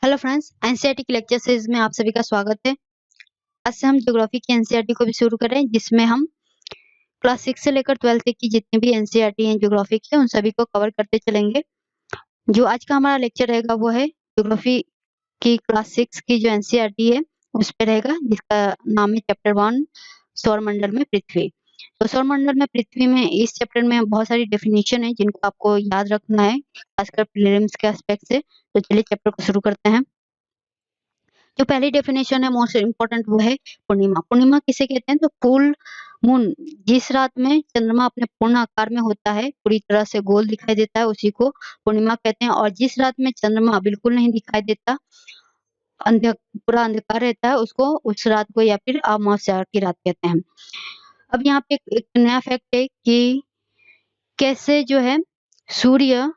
Hello friends, NCERT के lecture series में आप सभी का स्वागत है। आज से हम ज्योग्राफी की एनसीईआरटी को भी शुरू कर रहे हैं, जिसमें हम क्लास 6 से लेकर 12 तक की जितनी भी एनसीईआरटी हैं ज्योग्राफी की, उन सभी को कवर करते चलेंगे। जो आज का हमारा लेक्चर रहेगा वो है ज्योग्राफी की क्लास 6 की जो एनसीईआरटी है उस पर रहेगा, जिसका नाम है चैप्टर 1 सौरमंडल में पृथ्वी। तो सौरमंडल में पृथ्वी में इस चैप्टर में बहुत सारी डेफिनेशन है जिनको आपको याद रखना है, खासकर प्रीलिम्स के एस्पेक्ट से। तो चलिए चैप्टर को शुरू करते हैं। जो पहली डेफिनेशन है मोस्ट इम्पोर्टेंट वो है पूर्णिमा। पूर्णिमा किसे कहते हैं? तो फुल मून, जिस रात में चंद्रमा अपने पूर्ण आकार में होता है, पूरी तरह से गोल दिखाई देता है, उसी को पूर्णिमा कहते हैं। और जिस रात में चंद्रमा बिल्कुल नहीं दिखाई देता, पूरा अंधकार रहता है, उसको उस रात को या फिर अमावस्या की रात कहते हैं। अब यहाँ पे एक नया फैक्ट है कि कैसे जो है सूर्य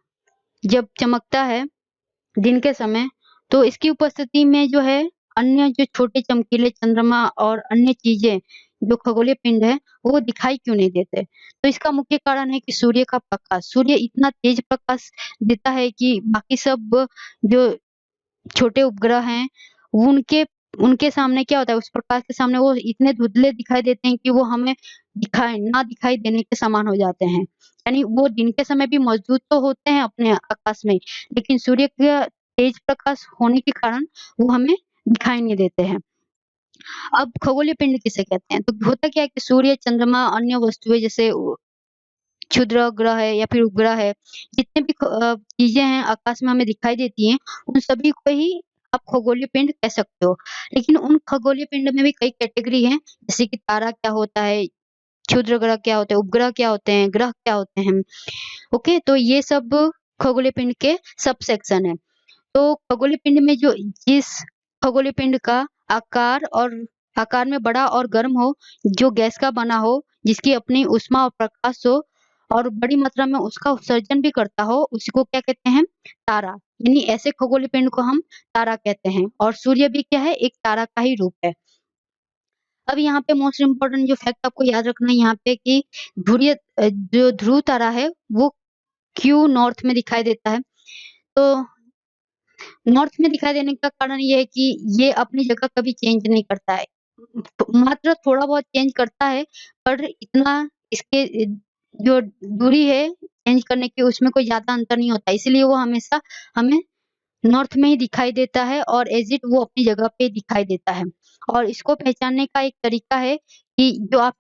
जब चमकता है दिन के समय, तो इसकी उपस्थिति में जो है अन्य जो छोटे चमकीले चंद्रमा और अन्य चीजें जो खगोलीय पिंड है वो दिखाई क्यों नहीं देते? तो इसका मुख्य कारण है कि सूर्य का प्रकाश, सूर्य इतना तेज प्रकाश देता है कि बाकी सब जो छोटे उपग्रह हैं उनके उनके सामने क्या होता है, उस प्रकाश के सामने वो इतने धुंधले दिखाई देते हैं कि वो हमें दिखाई देने के समान हो जाते हैं। यानी वो दिन के समय भी मौजूद तो होते हैं अपने आकाश में, लेकिन सूर्य का तेज प्रकाश होने के कारण वो हमें दिखाई नहीं देते हैं। अब खगोलीय पिंड किसे कहते हैं? तो होता क्या है कि सूर्य, चंद्रमा, अन्य वस्तुएं जैसे क्षुद्र ग्रह है या फिर उपग्रह है, जितने भी चीजें हैं आकाश में हमें दिखाई देती हैं, उन सभी को ही आप खगोलीय पिंड कह सकते हो। लेकिन उन खगोलीय पिंड में भी कई कैटेगरी हैं, जैसे कि तारा क्या होता है, क्षुद्र ग्रह क्या होते हैं, उपग्रह क्या होते हैं, ग्रह क्या होते हैं। ओके, तो ये सब खगोलीय पिंड के सब सेक्शन है। तो खगोलीय पिंड में जो जिस खगोलीय पिंड का आकार में बड़ा और गर्म हो, जो गैस का बना हो, जिसकी अपनी ऊष्मा और प्रकाश हो और बड़ी मात्रा में उसका उत्सर्जन भी करता हो, उसी को क्या कहते हैं? तारा। यानी ऐसे खगोलीय पिंड को हम तारा कहते हैं। और सूर्य भी क्या है? एक तारा का ही रूप है। अब यहाँ पे मोस्ट इम्पोर्टेंट जो फैक्ट आपको याद रखना है यहाँ पे कि जो ध्रुव तारा है वो क्यों नॉर्थ में दिखाई देता है? तो नॉर्थ में दिखाई देने का कारण ये है कि ये अपनी जगह कभी चेंज नहीं करता है। मात्र थोड़ा बहुत चेंज करता है, पर इतना इसके जो दूरी है चेंज करने की, उसमें कोई ज़्यादा अंतर नहीं होता। इसलिए वो हमेशा हमें नॉर्थ में ही दिखाई देता है और एज़ इट वो अपनी जगह पे दिखाई देता है। और इसको पहचानने का एक तरीका है कि जो आप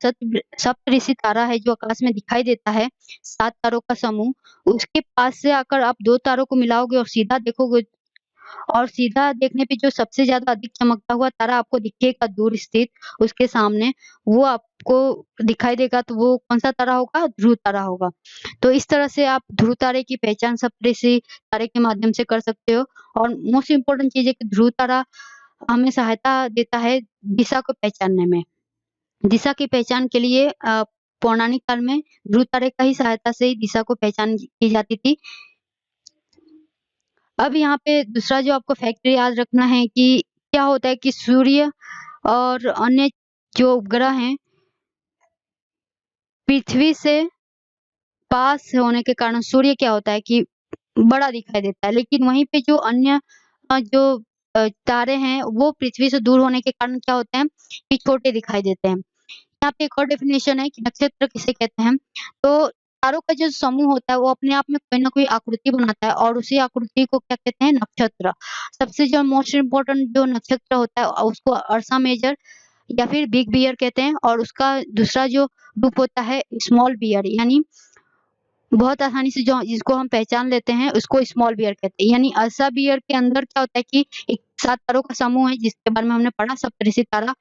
सप्तऋषि तारा है जो आकाश में दिखाई देता है, 7 तारों का समूह, उसके पास से आकर आप 2 तारों को मिलाओगे और सीधा देखोगे, और सीधा देखने पे जो सबसे ज़्यादा अधिक चमकता हुआ तारा आपको दिखेगा दूर स्थित उसके सामने, वो आपको दिखाई देगा, तो वो कौन-सा तारा होगा? ध्रुव तारा होगा। तो इस तरह से आप ध्रुव तारे की पहचान सप्तऋषि तारे के माध्यम से कर सकते हो। और मोस्ट इम्पोर्टेंट चीज़ है कि ध्रुव तारा हमें सहायता देता है दिशा को पहचानने में। दिशा की पहचान के लिए पौराणिक काल में ध्रुव तारे का ही सहायता से ही दिशा को पहचान की जाती थी। अब यहाँ पे दूसरा जो आपको फैक्ट याद रखना है कि क्या होता है कि सूर्य और अन्य जो उपग्रह हैं, पृथ्वी से पास होने के कारण सूर्य क्या होता है कि बड़ा दिखाई देता है, लेकिन वहीं पे जो अन्य जो तारे हैं वो पृथ्वी से दूर होने के कारण क्या होते हैं कि छोटे दिखाई देते हैं। यहाँ पे एक और डेफिनेशन है कि नक्षत्र किसे कहते हैं? तो तारों का जो समूह होता है वो अपने आप में कोई ना कोई आकृति बनाता है और उसी आकृति को क्या कहते हैं? नक्षत्र। सबसे जो मोस्ट इम्पोर्टेंट जो नक्षत्र होता है उसको अर्सा मेजर या फिर बिग बियर कहते हैं, और उसका दूसरा जो रूप होता है स्मॉल बियर, यानी बहुत आसानी से जो जिसको हम पहचान लेते हैं उसको स्मॉल बियर कहते हैं। यानी अर्सा बियर के अंदर क्या होता है कि एक 7 तारों का समूह है जिसके बारे में हमने पढ़ा, सप्तऋषि तारा।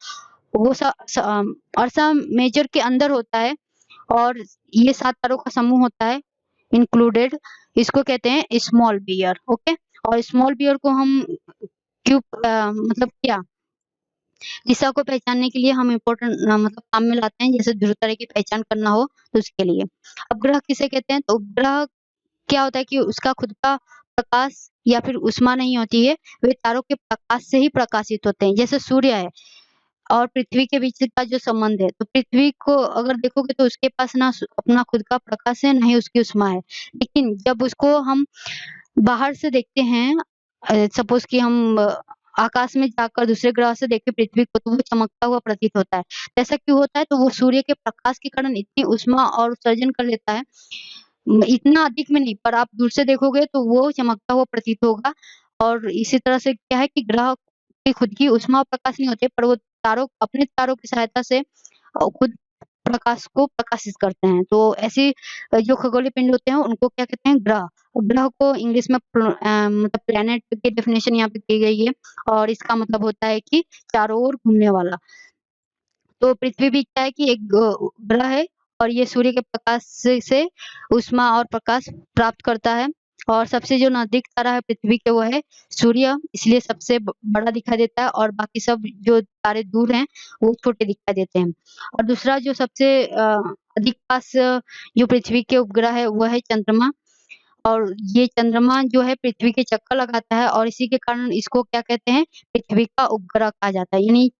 वो अर्सा मेजर के अंदर होता है और ये 7 तारों का समूह होता है इंक्लूडेड, इसको कहते हैं स्मॉल बियर। ओके, और स्मॉल बियर को हम क्यों मतलब क्या दिशा को पहचानने के लिए हम इम्पोर्टेंट मतलब काम में लाते हैं, जैसे ध्रुव तारे की पहचान करना हो तो उसके लिए। अब ग्रह किसे कहते हैं? तो उपग्रह क्या होता है कि उसका खुद का प्रकाश या फिर ऊष्मा नहीं होती है, वे तारों के प्रकाश से ही प्रकाशित होते हैं। जैसे सूर्य है और पृथ्वी के बीच का जो संबंध है, तो पृथ्वी को अगर देखोगे तो उसके पास ना अपना खुद का प्रकाश है, ना ही उसकी ऊष्मा है। लेकिन जब उसको हम बाहर से देखते हैं सपोज कि हम आकाश में जाकर दूसरे ग्रह से देखें पृथ्वी को, तो वो चमकता हुआ प्रतीत होता है। तो ऐसा क्यों होता है? तो वो सूर्य के प्रकाश के कारण इतनी ऊष्मा और उत्सर्जन कर लेता है, इतना अधिक में नहीं, पर आप दूर से देखोगे तो वो चमकता हुआ प्रतीत होगा। और इसी तरह से क्या है कि ग्रह की खुद की ऊष्मा और प्रकाश नहीं होते, पर वो अपने तारों की सहायता से खुद प्रकाश को प्रकाशित करते हैं। तो ऐसी जो खगोलीय पिंड होते हैं उनको क्या कहते हैं? ग्रह। और ग्रह को इंग्लिश में मतलब प्लैनेट की डेफिनेशन यहाँ पे की गई है, और इसका मतलब होता है कि चारों ओर घूमने वाला। तो पृथ्वी भी क्या है कि एक ग्रह है, और ये सूर्य के प्रकाश से ऊष्मा और प्रकाश प्राप्त करता है। और सबसे जो नजदीक तारा है पृथ्वी के वो है सूर्य, इसलिए सबसे बड़ा दिखाई देता है, और बाकी सब जो तारे दूर हैं वो छोटे दिखाई देते हैं। और दूसरा जो सबसे अधिक पास जो पृथ्वी के उपग्रह है वो है चंद्रमा। और ये चंद्रमा जो है पृथ्वी के चक्कर लगाता है, और इसी के कारण इसको क्या कहते हैं? पृथ्वी का उपग्रह कहा जाता है। यानी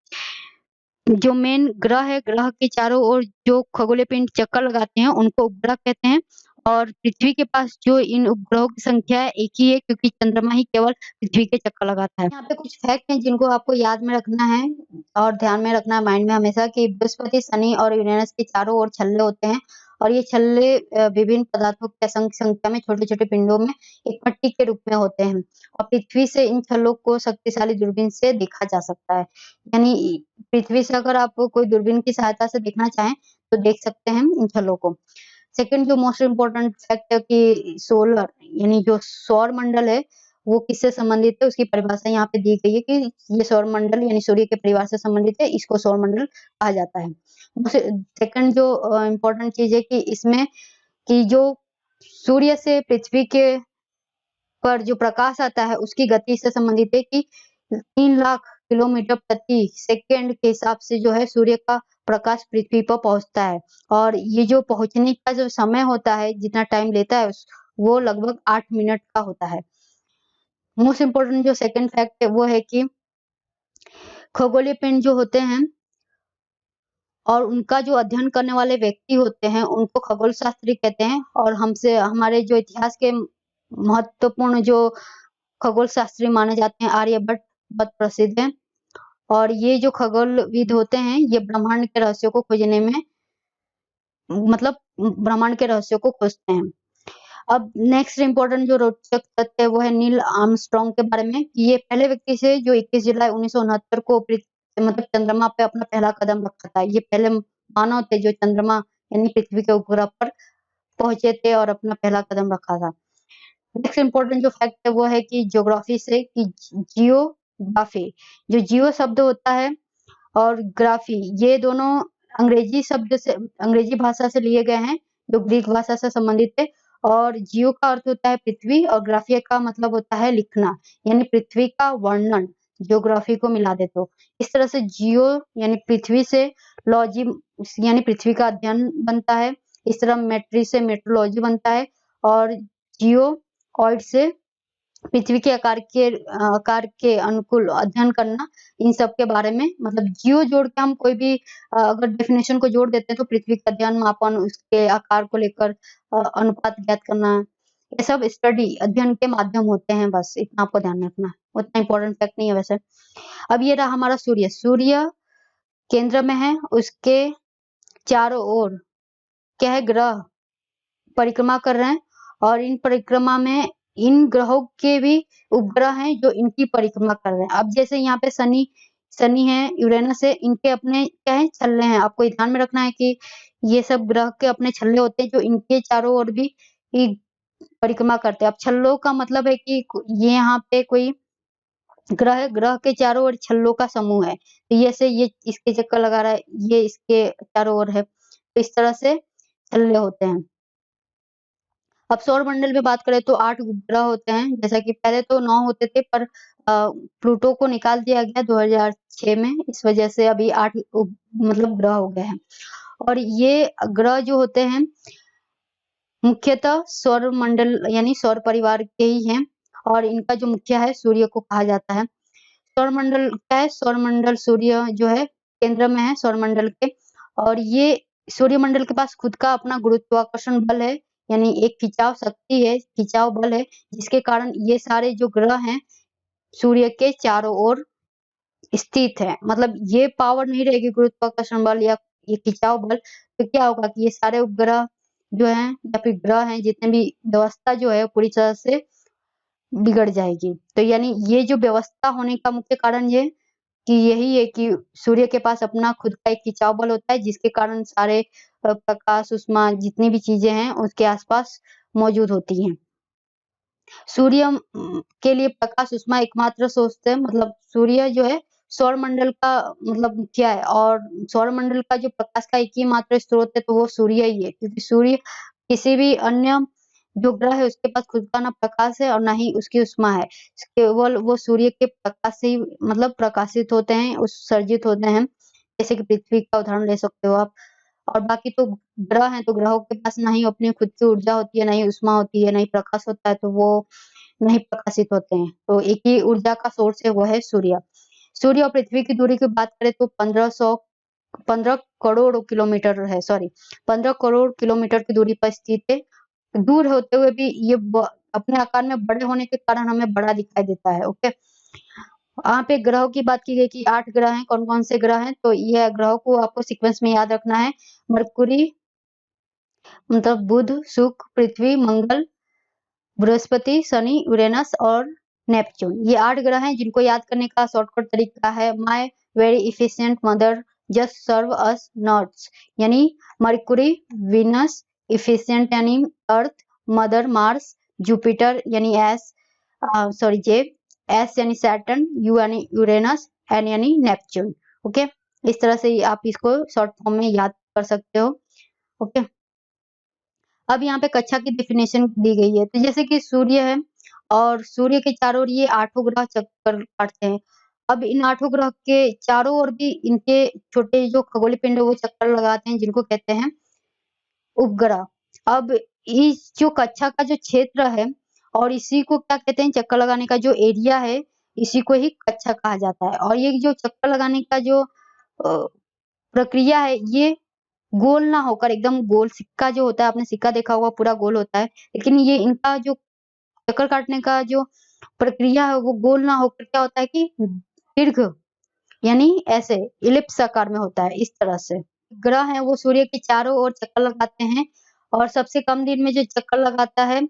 जो मेन ग्रह है, ग्रह के चारों ओर जो खगोलीय पिंड चक्कर लगाते हैं उनको उपग्रह कहते हैं। और पृथ्वी के पास जो इन उपग्रहों की संख्या है एक ही है, क्योंकि चंद्रमा ही केवल पृथ्वी के चक्कर लगाता है। यहाँ पे कुछ फैक्ट हैं जिनको आपको याद में रखना है और ध्यान में रखना है माइंड में हमेशा, कि बृहस्पति, शनि और यूरेनस के चारों ओर छल्ले होते हैं, और ये छल्ले विभिन्न पदार्थों की असंख्य संख्या में छोटे-छोटे पिंडों में एक पट्टी के रूप में होते हैं, और पृथ्वी से इन छल्लों को शक्तिशाली दूरबीन से देखा जा सकता है। यानी पृथ्वी से अगर आप कोई दूरबीन की सहायता से देखना चाहें तो देख सकते हैं इन छल्लों को। सेकंड जो मोस्ट इम्पोर्टेंट फैक्ट है कि सोलर यानी जो सौर मंडल है वो किससे संबंधित है, उसकी परिभाषा यहाँ पे दी गई है कि ये सौर मंडल यानी सूर्य के परिवार से संबंधित है, इसको सौर मंडल कहा जाता है। सेकंड जो इम्पोर्टेंट चीज है कि इसमें कि जो सूर्य से पृथ्वी के पर जो प्रकाश आता है उसकी गति से संबंधित है कि 3 लाख किलोमीटर प्रति सेकंड के हिसाब से जो है सूर्य का प्रकाश पृथ्वी पर पहुंचता है, और ये जो पहुंचने का जो समय होता है, जितना टाइम लेता है वो लगभग 8 मिनट का होता है। मोस्ट इम्पोर्टेंट जो सेकंड फैक्ट है वो है कि खगोलीय पिंड जो होते हैं और उनका जो अध्ययन करने वाले व्यक्ति होते हैं उनको खगोल शास्त्री कहते हैं। और हमसे हमारे जो इतिहास के महत्वपूर्ण जो खगोल शास्त्री माने जाते हैं आर्यभट्ट बहुत प्रसिद्ध हैं, और ये जो खगोलविद होते हैं ये ब्रह्मांड के रहस्यों को खोजने में मतलब ब्रह्मांड के रहस्यों को खोजते हैं। अब नेक्स्ट इम्पोर्टेंट जो रोचक तथ्य है वो है नील आर्मस्ट्रांग के बारे में। ये पहले व्यक्ति से जो 21 जुलाई 1969 को मतलब चंद्रमा पे अपना पहला कदम रखा था। ये पहले मानव थे जो चंद्रमा यानी पृथ्वी के उपग्रह पर पहुंचे थे और अपना पहला कदम रखा था। नेक्स्ट इम्पोर्टेंट जो फैक्ट है वो है कि ज्योग्राफी से कि जियोग्राफी, जो जियो शब्द होता है और ग्राफी, ये दोनों अंग्रेजी भाषा से लिए गए हैं जो ग्रीक भाषा से संबंधित है। और जियो का अर्थ होता है पृथ्वी, और ग्राफिया का मतलब होता है लिखना, यानी पृथ्वी का वर्णन। ज्योग्राफी को मिला दे तो इस तरह से जियो यानी पृथ्वी से, लॉजी यानी पृथ्वी का अध्ययन बनता है, इस तरह मेट्री से मेट्रोलॉजी बनता है, और जियो ऑइड से पृथ्वी के आकार के अनुकूल अध्ययन करना। इन सब के बारे में मतलब जियो जोड़ के हम कोई भी अगर डेफिनेशन को जोड़ देते हैं तो पृथ्वी का अध्ययन, मापन, उसके आकार को लेकर अनुपात ज्ञात करना, ये सब स्टडी अध्ययन के माध्यम होते हैं। बस इतना आपको ध्यान रखना है, उतना इम्पोर्टेंट फैक्ट नहीं है वैसे। अब ये रहा हमारा सूर्य। सूर्य केंद्र में है, उसके चारों ओर क्या है? ग्रह परिक्रमा कर रहे हैं, और इन परिक्रमा में इन ग्रहों के भी उपग्रह हैं जो इनकी परिक्रमा कर रहे हैं। अब जैसे यहाँ पे शनि है, यूरेनस है, इनके अपने क्या है? छल्ले हैं। आपको ध्यान में रखना है कि ये सब ग्रह के अपने छल्ले होते हैं जो इनके चारों ओर भी परिक्रमा करते हैं। अब छल्लों का मतलब है कि ये यहाँ पे कोई ग्रह के चारों ओर छल्लों का समूह है, तो ये इसके चक्कर लगा रहा है, ये इसके चारों ओर है, तो इस तरह से छल्ले होते हैं। अब सौर मंडल में बात करें तो 8 उपग्रह होते हैं, जैसा कि पहले तो 9 होते थे, पर प्लूटो को निकाल दिया गया 2006 में, इस वजह से अभी 8 मतलब ग्रह हो गए हैं। और ये ग्रह जो होते हैं मुख्यतः सौर मंडल यानी सौर परिवार के ही हैं, और इनका जो मुखिया है सूर्य को कहा जाता है। सौर मंडल क्या है? सौर मंडल सूर्य जो है केंद्र में है सौर मंडल के, और ये सूर्य मंडल के पास खुद का अपना गुरुत्वाकर्षण बल है, यानी एक खिंचाव शक्ति है, खिंचाव बल है, जिसके कारण ये सारे जो ग्रह हैं सूर्य के चारों ओर स्थित है। मतलब ये पावर नहीं रहेगी गुरुत्वाकर्षण बल या ये खिंचाव बल, तो क्या होगा कि ये सारे उपग्रह जो हैं या फिर ग्रह हैं, जितने भी व्यवस्था जो है पूरी तरह से बिगड़ जाएगी। तो यानी ये जो व्यवस्था होने का मुख्य कारण ये कि यही है कि सूर्य के पास अपना खुद का एक खिंचाव बल होता है, जिसके कारण सारे प्रकाश, ऊष्मा जितनी भी चीजें हैं उसके आसपास मौजूद होती हैं। सूर्य के लिए प्रकाश ऊष्मा एकमात्र सोर्स है। मतलब सूर्य जो है सौर मंडल का मतलब मुखिया है, और सौर मंडल का जो प्रकाश का एक ही मात्र स्रोत है तो वो सूर्य ही है, क्योंकि सूर्य किसी भी अन्य जो ग्रह है उसके पास खुद का ना प्रकाश है और ना ही उसकी ऊष्मा है। केवल वो सूर्य के प्रकाश से ही मतलब प्रकाशित होते हैं, उत्सर्जित होते हैं। जैसे कि पृथ्वी का उदाहरण ले सकते हो आप। और बाकी तो ग्रह हैं, तो ग्रहों के पास ना ही अपनी खुद की ऊर्जा होती है, ना ही ऊष्मा होती है, ना ही प्रकाश होता है, तो वो नहीं प्रकाशित होते हैं। तो एक ही ऊर्जा का सोर्स है, वो है सूर्य। सूर्य और पृथ्वी की दूरी की बात करें तो 15 करोड़ किलोमीटर है, सॉरी 15 करोड़ किलोमीटर की दूरी पर स्थित है। दूर होते हुए भी ये अपने आकार में बड़े होने के कारण हमें बड़ा दिखाई देता है। ओके, यहाँ पे ग्रहों की बात की गई कि 8 ग्रह हैं। कौन-कौन से ग्रह हैं? तो ये ग्रहों को आपको सीक्वेंस में याद रखना है। मरकुरी मतलब बुध, शुक्र, पृथ्वी, मंगल, बृहस्पति, शनि, यूरेनस और नेपच्यून। ये 8 ग्रह हैं जिनको याद करने का शॉर्टकट तरीका है my very efficient mother just serve us nuts. यानी मरकुरी, वीनस, इफिशिएंट यानी अर्थ, मदर मार्स, जुपिटर यानी जे, एस यानी सैटर्न, यू यानी यूरेनस, एन यानी नेपच्यून। ओके, इस तरह से आप इसको शॉर्ट फॉर्म में याद कर सकते हो। ओके, अब यहाँ पे कक्षा की डेफिनेशन दी गई है। तो जैसे कि सूर्य है और सूर्य के चारों ओर ये 8 ग्रह चक्कर काटते हैं। अब इन 8 ग्रह के चारों ओर भी इनके छोटे जो खगोलीय पिंड है वो चक्कर लगाते हैं, जिनको कहते हैं उपग्रह। अब इस जो कक्षा का जो क्षेत्र है और इसी को क्या कहते हैं, चक्कर लगाने का जो एरिया है, इसी को ही कक्षा कहा जाता है। और ये जो चक्कर लगाने का जो प्रक्रिया है, ये गोल ना होकर एकदम गोल सिक्का जो होता है, आपने सिक्का देखा होगा पूरा गोल होता है, लेकिन ये इनका जो चक्कर काटने का जो प्रक्रिया है वो गोल ना होकर क्या होता है कि दीर्घ यानी ऐसे इलिप्स आकार में होता है, इस तरह से। ग्रह हैं वो सूर्य के चारों ओर चक्कर लगाते हैं, और सबसे कम दिन में जो चक्कर लगाता है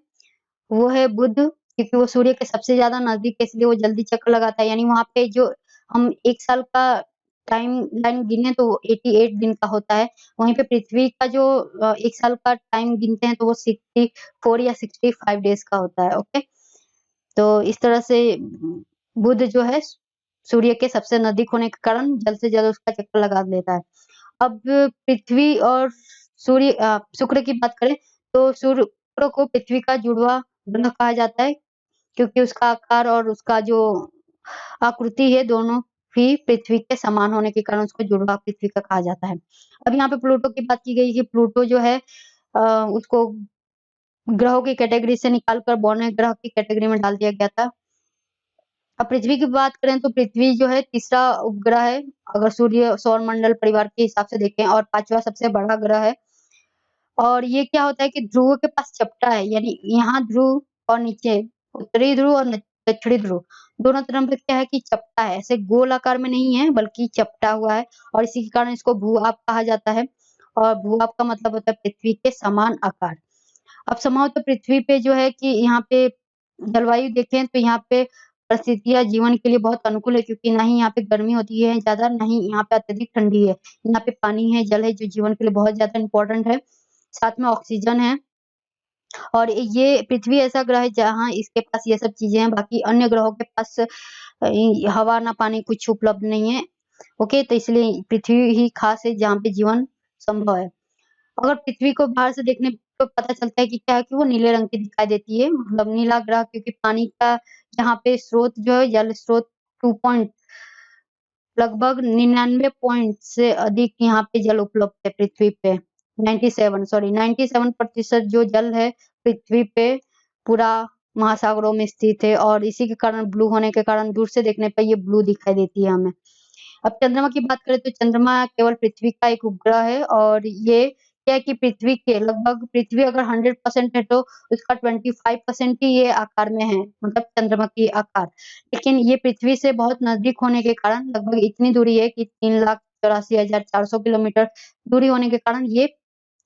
वो है बुध, क्योंकि वो सूर्य के सबसे ज़्यादा नज़दीक है, इसलिए वो जल्दी चक्कर लगाता है। यानी वहाँ पे जो हम 1 साल का टाइम लाइन गिने तो 88 दिन का होता है। वहीं पे पृथ्वी का जो 1 साल का टाइम गिनते हैं तो वो 64 या 65 डेज़ का होता है। ओके, तो इस तरह से बुध जो है सूर्य के सबसे नज़दीक होने के कारण जल्द से जल्द उसका चक्कर लगा लेता है। अब पृथ्वी और शुक्र की बात करें तो शुक्र को पृथ्वी का जुड़वा ग्रह कहा जाता है, क्योंकि उसका आकार और उसका जो आकृति है दोनों ही पृथ्वी के समान होने के कारण उसको जुड़वा पृथ्वी का कहा जाता है। अब यहाँ पे प्लूटो की बात की गई कि प्लूटो जो है उसको ग्रहों की कैटेगरी से निकाल कर बौने ग्रह की कैटेगरी में डाल दिया गया था। अब पृथ्वी की बात करें तो पृथ्वी जो है तीसरा उपग्रह है, अगर सूर्य सौर मंडल परिवार के हिसाब से देखें, और 5वां सबसे बड़ा ग्रह है। और ये क्या होता है कि ध्रुव के पास चपटा है, यानी यहाँ ध्रुव और नीचे उत्तरी ध्रुव और दक्षिणी ध्रुव दोनों तरफ पे क्या है कि चपटा है, ऐसे गोल आकार में नहीं है बल्कि चपटा हुआ है, और इसी के कारण इसको भू-आप कहा जाता है। और भू-आप का मतलब होता है पृथ्वी के समान आकार। अब संभवतः पृथ्वी पे जो है कि यहाँ पे जलवायु देखें तो यहाँ पे परिस्थितियाँ जीवन के लिए बहुत अनुकूल है, क्योंकि ना ही यहाँ पे गर्मी होती है ज़्यादा, ना ही यहाँ पे अत्यधिक ठंडी है। यहाँ पे पानी है, जल है, जो जीवन के लिए बहुत ज़्यादा इम्पोर्टेंट है। साथ में ऑक्सीजन है, और ये पृथ्वी ऐसा ग्रह है जहाँ इसके पास ये सब चीज़ें हैं, बाकी अन्य ग्रहों के पास हवा ना पानी कुछ उपलब्ध नहीं है। ओके, तो इसलिए पृथ्वी ही खास है जहाँ पे जीवन संभव है। अगर पृथ्वी को बाहर से देखने पे पता चलता है कि क्या है कि वो नीले रंग की दिखाई देती है, मतलब नीला ग्रह, क्योंकि पानी का यहाँ पे स्रोत जो है जल स्रोत 2 पॉइंट लगभग 99 पॉइंट से अधिक यहाँ पे जल उपलब्ध है पृथ्वी पे। 97% जो जल है पृथ्वी पे पूरा महासागरों में स्थित है, और इसी के कारण ब्लू होने के कारण दूर से देखने पे ये ब्लू दिखाई देती है हमें। अब चंद्रमा की बात करें तो चंद्रमा केवल पृथ्वी का एक उपग्रह है, और ये क्या है कि पृथ्वी के लगभग, पृथ्वी अगर 100% है तो उसका 25% ही ये आकार में है, मतलब चंद्रमा की आकार। लेकिन ये पृथ्वी से बहुत नजदीक होने के कारण, लगभग इतनी दूरी है कि 3,84,400 किलोमीटर दूरी होने के कारण ये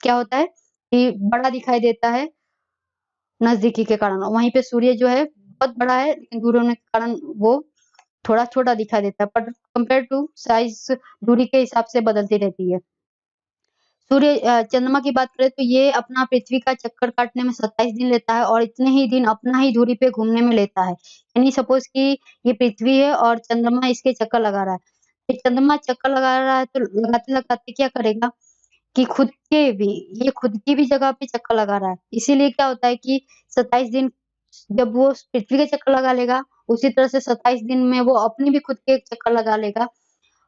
क्या होता है कि बड़ा दिखाई देता है नजदीकी के कारण। वहीं पे सूर्य जो है बहुत बड़ा है, लेकिन दूर होने के कारण वो थोड़ा छोटा दिखाई देता है, पर कंपेयर टू साइज दूरी के हिसाब से बदलती रहती है। चंद्रमा की बात करें तो ये अपना पृथ्वी का चक्कर काटने में 27 दिन लेता है और इतने ही दिन अपना ही दूरी पे घूमने में लेता है। यानी सपोज कि ये पृथ्वी है और चंद्रमा इसके चक्कर लगा रहा है। तो चंद्रमा चक्कर लगा रहा है तो लगाते-लगाते क्या करेगा कि ये खुद की भी जगह पे चक्कर लगा रहा है। इसीलिए क्या होता है कि 27 दिन जब वो पृथ्वी के चक्कर लगा लेगा, उसी तरह से 27 दिन में वो अपनी भी खुद के चक्कर लगा लेगा।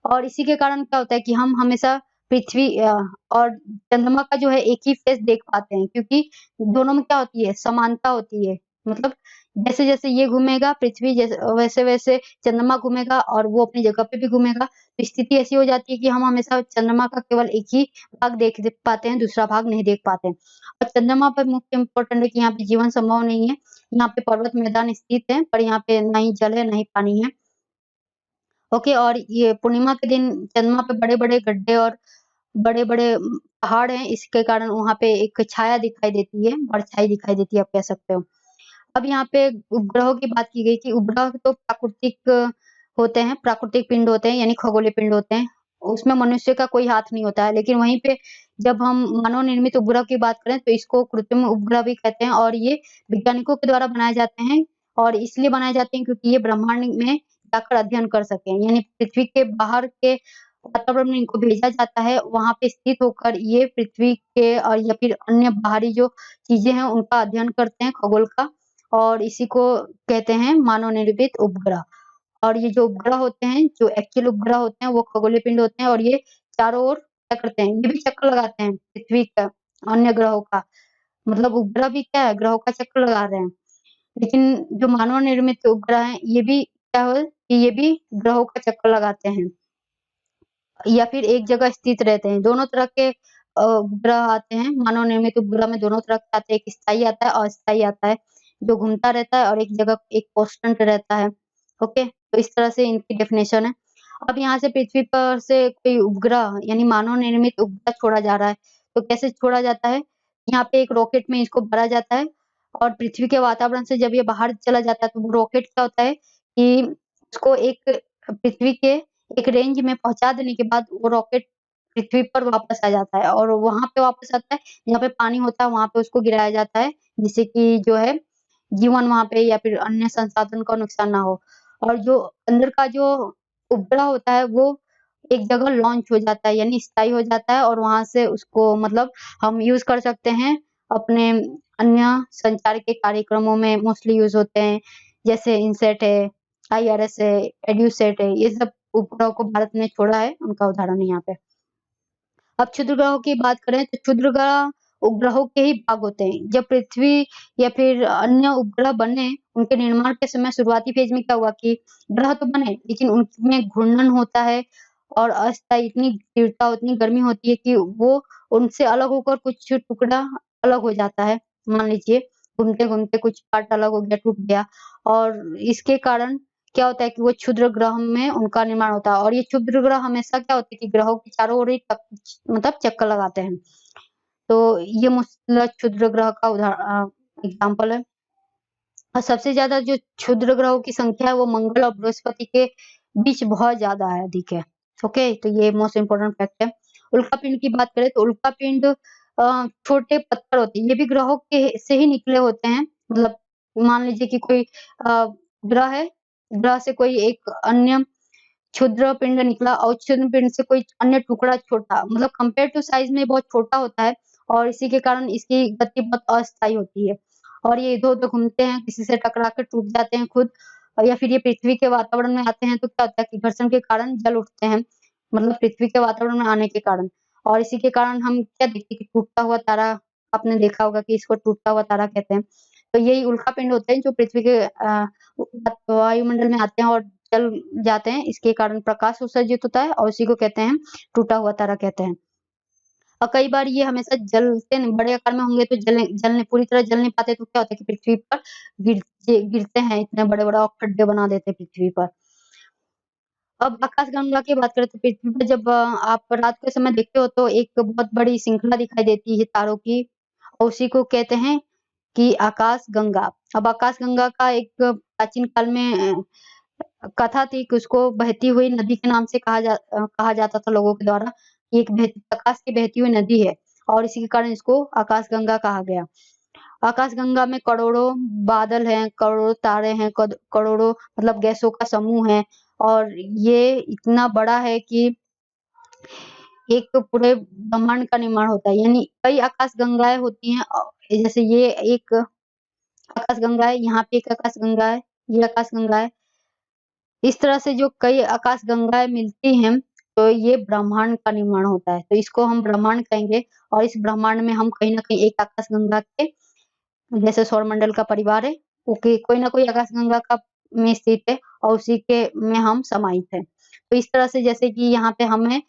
और इसी के कारण क्या होता है कि हम हमेशा और चंद्रमा का जो है एक ही फेस देख पाते हैं, क्योंकि दोनों में क्या होती है, समानता होती है। मतलब जैसे-जैसे ये घूमेगा पृथ्वी, जैसे वैसे-वैसे चंद्रमा घूमेगा और वो अपनी जगह पे भी घूमेगा। तो स्थिति ऐसी हो जाती है कि हम हमेशा चंद्रमा का केवल एक ही भाग देख पाते हैं, दूसरा भाग नहीं देख पाते हैं। और चंद्रमा पर मुख्य इम्पोर्टेंट है कि यहाँ पे जीवन संभव नहीं है। यहाँ पे पर्वत मैदान स्थित है, पर यहाँ पे ना ही जल है, ना ही पानी है। ओके, और ये पूर्णिमा के दिन चंद्रमा पे बड़े-बड़े गड्ढे और बड़े-बड़े पहाड़ हैं, इसके कारण वहाँ पे एक छाया दिखाई देती है, परछाई दिखाई देती है, आप कह सकते हो। अब यहाँ पे उपग्रहों की बात की गई कि उपग्रह तो होते हैं, प्राकृतिक पिंड होते हैं, यानी खगोलीय पिंड होते हैं। उसमें मनुष्य का कोई हाथ नहीं होता है, लेकिन वहीं पे जब हम मानव निर्मित उपग्रह की बात करें तो इसको कृत्रिम उपग्रह भी कहते हैं और ये वैज्ञानिकों के द्वारा बनाए जाते हैं और इसलिए बनाए जाते हैं क्योंकि ये ब्रह्मांड में जाकर अध्ययन कर सकें। यानी पृथ्वी के बाहर के वातावरण में इनको भेजा जाता है, वहाँ पे स्थित होकर ये पृथ्वी के और या फिर अन्य बाहरी जो चीज़ें हैं उनका अध्ययन करते हैं, खगोल का, और इसी को कहते हैं मानव निर्मित उपग्रह। और ये जो उपग्रह होते हैं, जो एक्चुअल उपग्रह होते हैं, वो खगोलीय पिंड होते हैं और ये चारों ओर क्या करते हैं, ये भी चक्कर लगाते हैं पृथ्वी का, अन्य ग्रहों का। मतलब उपग्रह भी क्या है, ग्रहों का चक्कर लगा रहे हैं। लेकिन जो मानव निर्मित उपग्रह हैं, ये भी क्या है कि ये भी ग्रहों का चक्कर लगाते हैं या फिर एक जगह स्थित रहते हैं। दोनों तरह के उपग्रह आते हैं, मानव निर्मित उपग्रह में दोनों तरह के आते हैं, एक स्थायी आता है, अस्थायी आता है, जो घूमता रहता है और एक जगह एक कांस्टेंट रहता है। ओके, तो इस तरह से इनकी डेफिनेशन है। अब यहाँ से पृथ्वी पर से कोई उपग्रह यानी मानव निर्मित उपग्रह छोड़ा जा रहा है, तो कैसे छोड़ा जाता है? यहाँ पे एक रॉकेट में इसको भरा जाता है और पृथ्वी के वातावरण से जब ये बाहर चला जाता है, तो वो रॉकेट क्या होता है कि उसको एक पृथ्वी के एक रेंज में पहुँचा देने के बाद वो रॉकेट पृथ्वी पर वापस आ जाता है और वहाँ पे वापस आता है, जहाँ पे पानी होता है वहाँ पे उसको गिराया जाता है, जिससे कि जो है जीवन वहाँ पे या फिर अन्य संसाधन को नुकसान ना हो। और जो अंदर का जो उपग्रह होता है वो एक जगह लॉन्च हो जाता है, यानी स्थायी हो जाता है और वहाँ से उसको मतलब हम यूज़ कर सकते हैं अपने अन्य संचार के कार्यक्रमों में मोस्टली यूज़ होते हैं। जैसे इनसैट है, आईआरएस है, एड्यूसैट है, ये सब उपग्रह को भारत ने छोड़ा है, उनका उदाहरण है यहाँ पे। अब क्षुद्र ग्रहों की बात करें तो क्षुद्र ग्रह उपग्रहों के ही भाग होते हैं। जब पृथ्वी या फिर अन्य उपग्रह बने, उनके निर्माण के समय शुरुआती फेज़ में क्या हुआ कि ग्रह तो बने, लेकिन उनमें घूर्णन होता है और अस्थायी इतनी तीव्रता, इतनी गर्मी होती है कि वो उनसे अलग होकर कुछ टुकड़ा अलग हो जाता है। मान लीजिए घूमते-घूमते कुछ पार्ट अलग हो गया, टूट गया और इसके कारण क्या होता है कि वो क्षुद्र ग्रह में उनका निर्माण होता है और ये क्षुद्र ग्रह हमेशा क्या होते हैं कि ग्रहों के चारों ओर ही मतलब चक्कर लगाते हैं। तो ये मतलब क्षुद्र ग्रह का एग्ज़ाम्पल है। और सबसे ज़्यादा जो क्षुद्र ग्रहों की संख्या है वो मंगल और बृहस्पति के बीच बहुत ज़्यादा है, अधिक है। ओके, तो ये मोस्ट इम्पोर्टेंट फैक्ट है। उल्कापिंड की बात करें तो उल्कापिंड छोटे पत्थर होते हैं, ये भी ग्रहों के से ही निकले होते हैं। मतलब मान लीजिए कि कोई ग्रह है, ग्रह से कोई एक अन्य क्षुद्र पिंड निकला और क्षुद्र पिंड से कोई अन्य टुकड़ा छोटा, मतलब कंपेयर टू साइज़ में बहुत छोटा होता है और इसी के कारण इसकी गति बहुत अस्थायी होती है और ये इधर-उधर घूमते हैं, किसी से टकरा के टूट जाते हैं खुद या फिर ये पृथ्वी के वातावरण में आते हैं तो क्या होता है कि घर्षण के कारण जल उठते हैं, मतलब पृथ्वी के वातावरण में आने के कारण और इसी के कारण हम क्या देखते हैं कि टूटता हुआ तारा, आपने देखा होगा कि इसको टूटता हुआ तारा कहते हैं। तो यही उल्कापिंड होते हैं जो पृथ्वी के वायुमंडल में आते हैं और जल जाते हैं, इसके कारण प्रकाश उत्सर्जित होता है और उसी को कहते हैं टूटा हुआ तारा कहते हैं। और कई बार ये हमेशा जलते नहीं, बड़े आकार में होंगे तो जलने पूरी तरह जल नहीं पाते, तो क्या होता है कि पृथ्वी पर गिरते हैं, इतने बड़े-बड़े और खड्डे बना देते हैं पृथ्वी पर। अब आकाशगंगा की बात करें तो पृथ्वी पर जब आप रात के समय देखते हो तो एक बहुत बड़ी श्रृंखला दिखाई देती है तारों की, और उसी को कहते हैं कि आकाशगंगा। अब आकाशगंगा का एक प्राचीन काल में कथा थी कि उसको बहती हुई नदी के नाम से कहा जाता था लोगों के द्वारा। ये एक आकाश की बहती हुई नदी है और इसी के कारण इसको आकाशगंगा कहा गया। आकाशगंगा में करोड़ों बादल हैं, करोड़ों तारे हैं, करोड़ों मतलब गैसों का समूह है, और ये इतना बड़ा है कि एक पूरे ब्रह्मांड का निर्माण होता है। यानी कई आकाशगंगाएँ होती हैं, जैसे ये एक आकाशगंगा है, यहाँ पे एक आकाशगंगा है, ये आकाशगंगा है। इस तरह से जो कई आकाशगंगाएँ मिलती हैं, तो ये ब्रह्मांड का निर्माण होता है। तो इसको हम ब्रह्मांड कहेंगे, और इस ब्रह्मांड में हम कहीं न कहीं एक आकाशगंगा के जैसे सौरमंडल का परिवार है, ओके, कोई ना कोई आकाशगंगा का में स्थित है और उसी के में हम समाहित हैं। तो इस तरह से जैसे कि यहाँ पे हम हैं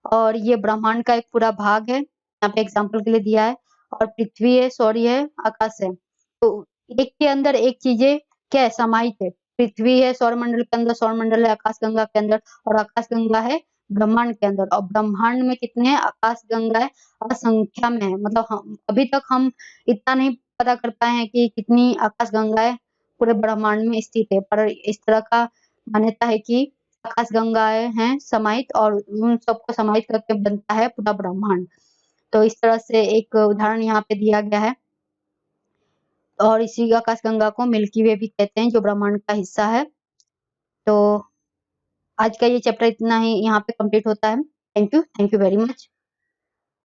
और ये ब्रह्मांड का एक पूरा भाग है, यहाँ पे एग्ज़ाम्पल के लिए दिया है, और पृथ्वी है, सूर्य है, आकाश है। तो एक के अंदर एक चीज़ें क्या है, समाहित है। पृथ्वी है सौरमंडल के अंदर, सौरमंडल है आकाशगंगा के अंदर, और आकाशगंगा है ब्रह्मांड के अंदर, और ब्रह्मांड में कितने हैं आकाशगंगाएँ असंख्या में है। मतलब हम अभी तक हम इतना नहीं पता कर पाए हैं कि कितनी आकाशगंगाएँ पूरे ब्रह्मांड में स्थित है, पर इस तरह का मान्यता है कि आकाशगंगाएँ हैं समाहित, और उन सबको समाहित करके बनता है पूरा ब्रह्मांड। तो इस तरह से एक उदाहरण यहाँ पे दिया गया है, और इसी आकाशगंगा को मिल्की वे भी कहते हैं, जो ब्रह्मांड का हिस्सा है। तो आज का ये चैप्टर इतना ही यहाँ पे कंप्लीट होता है। Thank you very much.